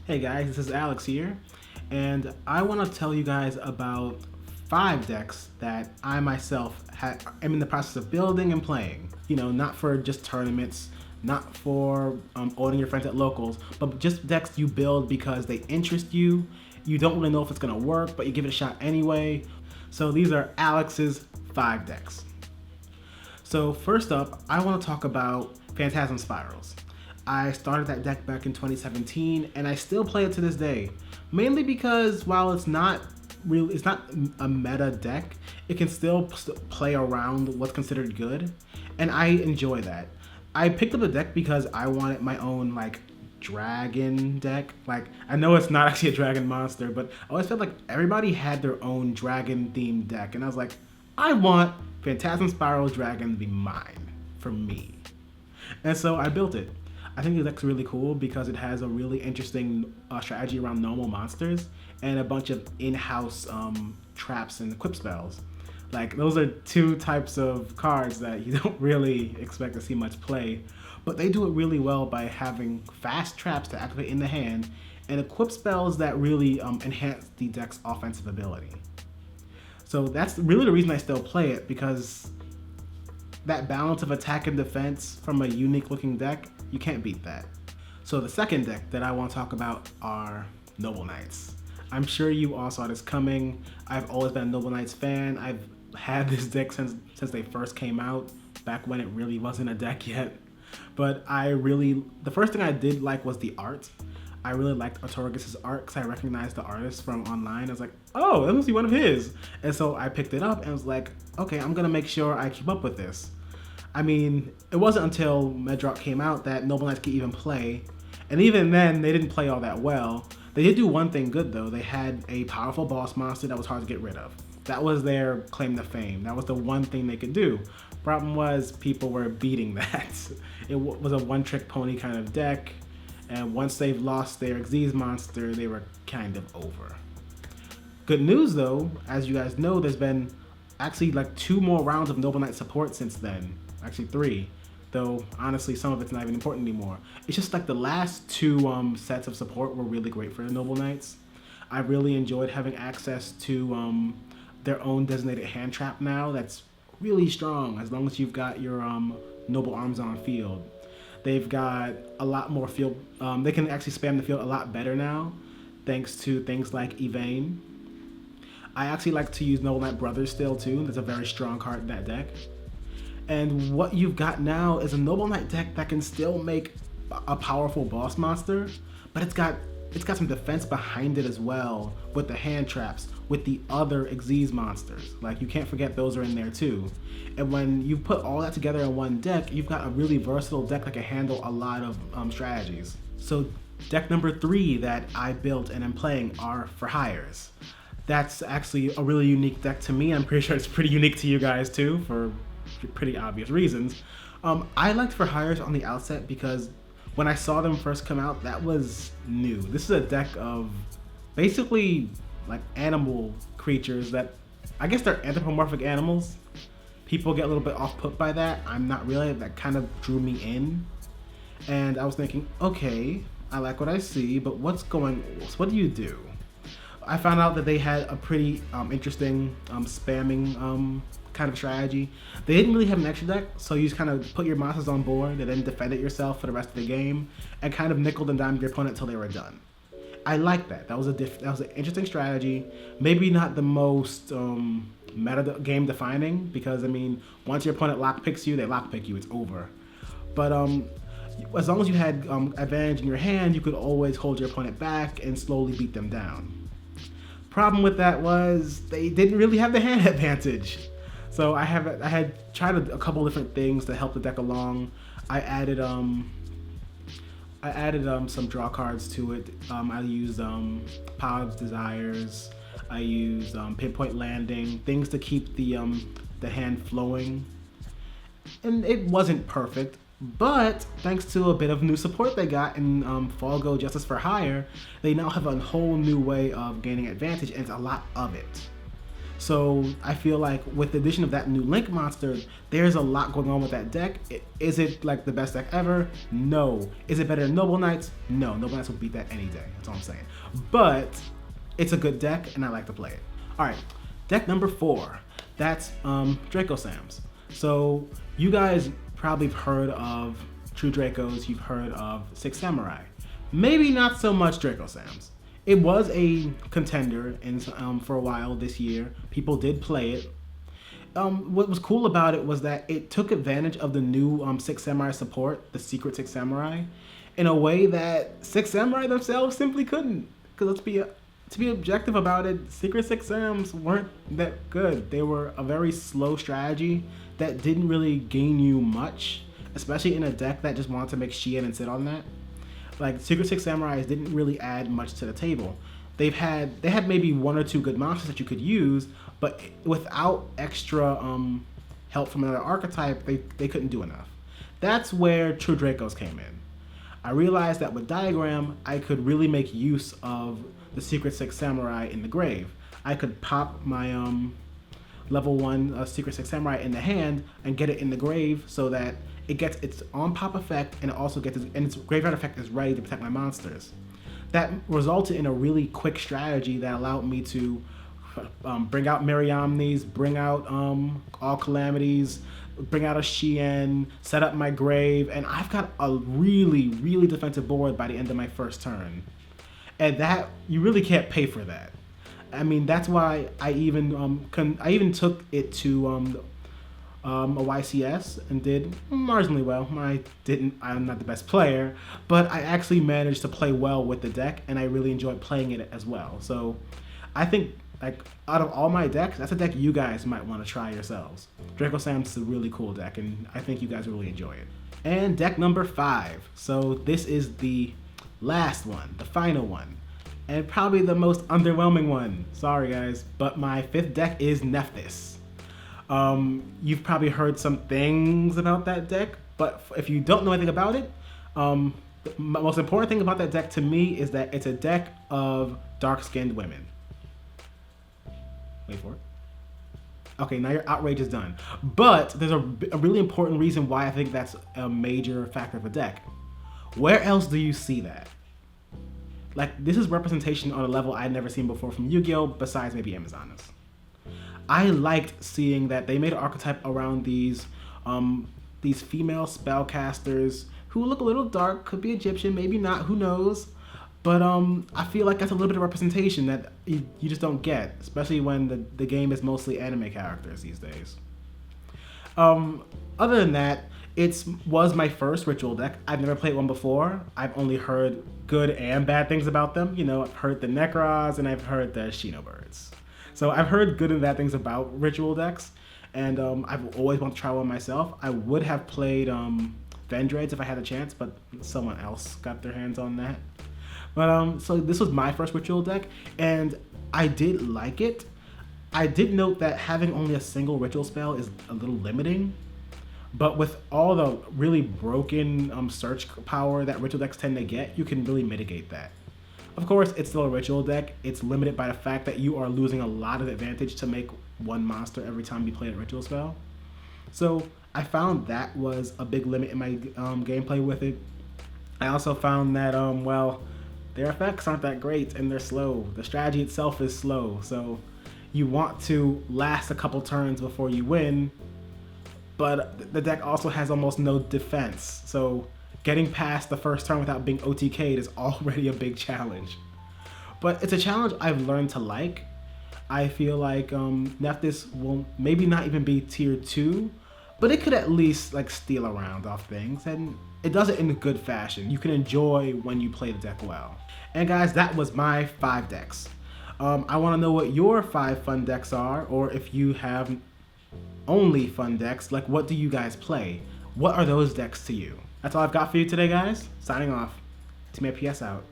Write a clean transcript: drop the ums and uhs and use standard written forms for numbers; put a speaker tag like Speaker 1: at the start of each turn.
Speaker 1: Hey guys, this is Alex here, and I want to tell you guys about 5 decks that I myself am in the process of building and playing. You know, not for just tournaments, not for owning your friends at locals, but just decks you build because they interest you. You don't really know if it's gonna work, but you give it a shot anyway. So these are Alex's 5 decks. So first up, I want to talk about Phantasm Spirals. I started that deck back in 2017, and I still play it to this day. Mainly because while it's not a meta deck, it can still play around what's considered good, and I enjoy that. I picked up the deck because I wanted my own dragon deck. Like, I know it's not actually a dragon monster, but I always felt like everybody had their own dragon themed deck, and I was like, I want Phantasm Spirals Dragon to be mine for me. And so I built it. I think the deck's really cool because it has a really interesting strategy around normal monsters and a bunch of in-house traps and equip spells. Like, those are 2 types of cards that you don't really expect to see much play, but they do it really well by having fast traps to activate in the hand and equip spells that really enhance the deck's offensive ability. So that's really the reason I still play it, because that balance of attack and defense from a unique looking deck, you can't beat that. So the second deck that I want to talk about are Noble Knights. I'm sure you all saw this coming. I've always been a Noble Knights fan. I've had this deck since they first came out, back when it really wasn't a deck yet. But the first thing I did like was the art. I really liked Autorgus' art because I recognized the artist from online. I was like, oh, that must be one of his. And so I picked it up and was like, okay, I'm gonna make sure I keep up with this. I mean, it wasn't until Medrock came out that Noble Knights could even play. And even then, they didn't play all that well. They did do one thing good though. They had a powerful boss monster that was hard to get rid of. That was their claim to fame. That was the one thing they could do. Problem was, people were beating that. It was a one-trick pony kind of deck. And once they've lost their Xyz monster, they were kind of over. Good news though, as you guys know, there's been actually 2 more rounds of Noble Knight support since then. Actually 3, though honestly some of it's not even important anymore. It's just the last 2 sets of support were really great for the Noble Knights. I really enjoyed having access to their own designated hand trap now that's really strong as long as you've got your Noble Arms on field. They've got a lot more field. They can actually spam the field a lot better now, thanks to things like Evane. I actually like to use Noble Knight Brothers still too. That's a very strong card in that deck. And what you've got now is a Noble Knight deck that can still make a powerful boss monster, but it's got some defense behind it as well, with the hand traps, with the other Xyz monsters. You can't forget those are in there too. And when you put all that together in one deck, you've got a really versatile deck that can handle a lot of strategies. So deck number 3 that I built and I'm playing are For Hires. That's actually a really unique deck to me. I'm pretty sure it's pretty unique to you guys too, for pretty obvious reasons. I liked For Hires on the outset because when I saw them first come out, that was new. This is a deck of basically animal creatures that, I guess they're anthropomorphic animals. People get a little bit off put by that. I'm not really. That kind of drew me in. And I was thinking, okay, I like what I see, but what do you do? I found out that they had a pretty interesting spamming kind of strategy. They didn't really have an extra deck, so you just kind of put your monsters on board and then defend it yourself for the rest of the game, and kind of nickel and dime your opponent until they were done. I like that. That was an interesting strategy. Maybe not the most meta game defining, because I mean, once your opponent lockpicks you, they lockpick you. It's over. But as long as you had advantage in your hand, you could always hold your opponent back and slowly beat them down. Problem with that was they didn't really have the hand advantage. So I had tried a couple different things to help the deck along. I added some draw cards to it. I used Power of Desires. I used Pinpoint Landing, things to keep the hand flowing. And it wasn't perfect, but thanks to a bit of new support they got in Falgo Justice for Hire, they now have a whole new way of gaining advantage, and it's a lot of it. So I feel like with the addition of that new Link monster, there's a lot going on with that deck. Is it like the best deck ever? No. Is it better than Noble Knights? No. Noble Knights will beat that any day. That's all I'm saying. But it's a good deck, and I like to play it. All right, deck number 4. That's Dracos. So you guys probably have heard of True Dracos. You've heard of Six Samurai. Maybe not so much Dracos. It was a contender for a while this year. People did play it. What was cool about it was that it took advantage of the new Six Samurai support, the Secret Six Samurai, in a way that Six Samurai themselves simply couldn't. Because to be objective about it, Secret Six Sams weren't that good. They were a very slow strategy that didn't really gain you much, especially in a deck that just wanted to make Xian and sit on that. Like, Secret Six Samurais didn't really add much to the table. They had maybe 1 or 2 good monsters that you could use, but without extra help from another archetype, they couldn't do enough. That's where True Dracos came in. I realized that with Diagram, I could really make use of the Secret Six Samurai in the grave. I could pop my level 1 Secret Six Samurai in the hand and get it in the grave so that it gets its on-pop effect, and it also gets its graveyard effect is ready to protect my monsters. That resulted in a really quick strategy that allowed me to bring out Mariamnes, bring out all Calamities, bring out a Xian, set up my grave, and I've got a really, really defensive board by the end of my first turn. And that, you really can't pay for that. I mean, that's why I even took it to a YCS and did marginally well. I'm not the best player, but I actually managed to play well with the deck, and I really enjoyed playing it as well. So I think, like, out of all my decks, that's a deck you guys might want to try yourselves. Dracos is a really cool deck, and I think you guys will really enjoy it. And deck number 5. So this is the last one, the final one, and probably the most underwhelming one. Sorry guys, but my 5th deck is Neftis. You've probably heard some things about that deck, but if you don't know anything about it, the most important thing about that deck to me is that it's a deck of dark-skinned women. Wait for it. Okay, now your outrage is done. But there's a really important reason why I think that's a major factor of a deck. Where else do you see that? Like, this is representation on a level I'd never seen before from Yu-Gi-Oh! Besides maybe Amazonas. I liked seeing that they made an archetype around these female spellcasters who look a little dark, could be Egyptian, maybe not, who knows. But I feel like that's a little bit of representation that you just don't get, especially when the game is mostly anime characters these days. Other than that, it was my first ritual deck. I've never played one before. I've only heard good and bad things about them. You know, I've heard the Necros and I've heard the Shinobirds. So I've heard good and bad things about ritual decks, and I've always wanted to try one myself. I would have played Vendreds if I had a chance, but someone else got their hands on that. But so this was my first ritual deck, and I did like it. I did note that having only a single ritual spell is a little limiting, but with all the really broken search power that ritual decks tend to get, you can really mitigate that. Of course, it's still a ritual deck. It's limited by the fact that you are losing a lot of advantage to make one monster every time you play a ritual spell. So I found that was a big limit in my gameplay with it. I also found that, well, their effects aren't that great and they're slow. The strategy itself is slow, so you want to last a couple turns before you win, but the deck also has almost no defense, so getting past the first turn without being OTK'd is already a big challenge. But it's a challenge I've learned to like. I feel like Neftis will maybe not even be tier 2, but it could at least like steal around off things, and it does it in a good fashion. You can enjoy when you play the deck well. And guys, that was my 5 decks. I want to know what your 5 fun decks are, or if you have only fun decks, like what do you guys play? What are those decks to you? That's all I've got for you today, guys. Signing off. Team APS out.